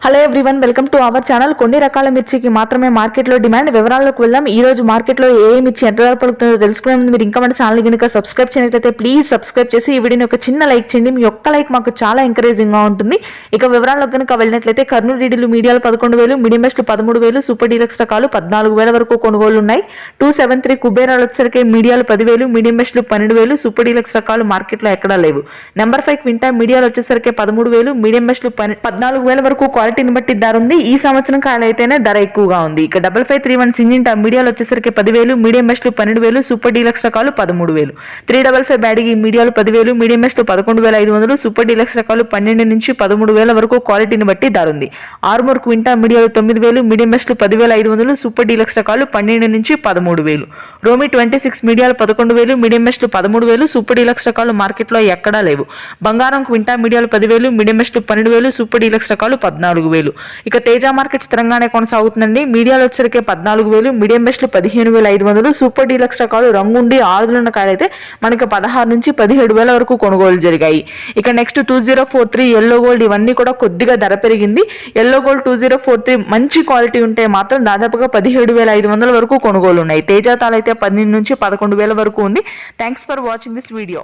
Hello everyone, welcome to our channel. కొన్ని రకాల మిర్చికి మాత్రమే మార్కెట్లో డిమాండ్. వివరాల్లోకి వెళ్దాం. ఈ రోజు మార్కెట్లో ఏ మిర్చి ఎంత ధర పలుకుతుందో తెలుసుకునే ముందు మీరు ఇంకా మన ఛానల్ కనుక సబ్స్క్రైబ్ చేయనట్లయితే ప్లీజ్ సబ్స్క్రైబ్ చేసి ఈ వీడియోని ఒక చిన్న లైక్ చేయండి. మీ ఒక్క లైక్ మాకు చాలా ఎంకరేజింగ్ గా ఉంటుంది. ఇక వివరాల్లోకి కనుక వెళ్ళినట్లయితే కర్నూలు డీడీలు మీడియాలు 11,000, మీడియం బెస్ట్లు 13,000, సూపర్ డీలక్స్ రకాలు 14,000 వరకు కొనుగోలు ఉన్నాయి. 273 కుబేరాలు వచ్చేసరికి మీడియాలు 10,000, మీడియం బెస్ట్లు 12,000, సూపర్ డీలక్స్ రకాలు మార్కెట్లో ఎక్కడా లేవు. నెంబర్ 5 క్వింటా మీడియాలు వచ్చేసరికి 13,000, మీడియం బెస్ట్లు 14,000 వరకు క్వాలిటీని బట్టి ధర ఉంది. ఈ సంవత్సరం కాయలు అయితేనే ధర ఎక్కువగా ఉంది. ఇక 5531 సింజింటా మీడియాలు వచ్చేసరికి 10,000, మీడియం బెస్ట్లు 12,000, సూపర్ డీలక్స్ రకాలు 13,000. 355 బ్యాడీ మీడియాలు 10,000, మీడియం బెస్ట్లు 11,500, సూపర్ డీలక్స్ రకాలు 12 నుంచి 13,000 వరకు క్వాలిటీని బట్టి ధర ఉంది. ఆర్మూర్ క్వింటా మీడియాలు 9,000, మీడియం బెస్ట్లు 10,500, సూపర్ డీలక్స్ రకాలు 12 నుంచి 13,000. రోమి 26 మీడియాలు 11,000, మీడియం బెస్ట్లు 13,000, సూపర్ డీలక్స్ రకాలు మార్కెట్లో ఎక్కడా లేవు. బంగారం క్వింటా మీడియాలు 10,000, మీడియం బెస్ట్లు 12,000, సూపర్ డీలక్స్ రకాలు 14,000. ఇక తేజ మార్కెట్ స్థిరంగానే కొనసాగుతుందండి. మీడియాలో వచ్చరికి 14,000, మీడియం బెస్ట్లు 15,500, సూపర్ డీలక్స్ రకాలు రంగుండి ఆరులున్న కాయలైతే మనకి 16 నుంచి 17,000 వరకు కొనుగోలు జరిగాయి. ఇక నెక్స్ట్ 2043 ఎల్లో గోల్డ్, ఇవన్నీ కూడా కొద్దిగా ధర పెరిగింది. ఎల్లో గోల్డ్ 2043 మంచి క్వాలిటీ ఉంటే మాత్రం దాదాపుగా 17,500 వరకు కొనుగోలు ఉన్నాయి. తేజ తాలైతే 12 నుంచి 11,000 వరకు ఉంది. Thanks for watching this video.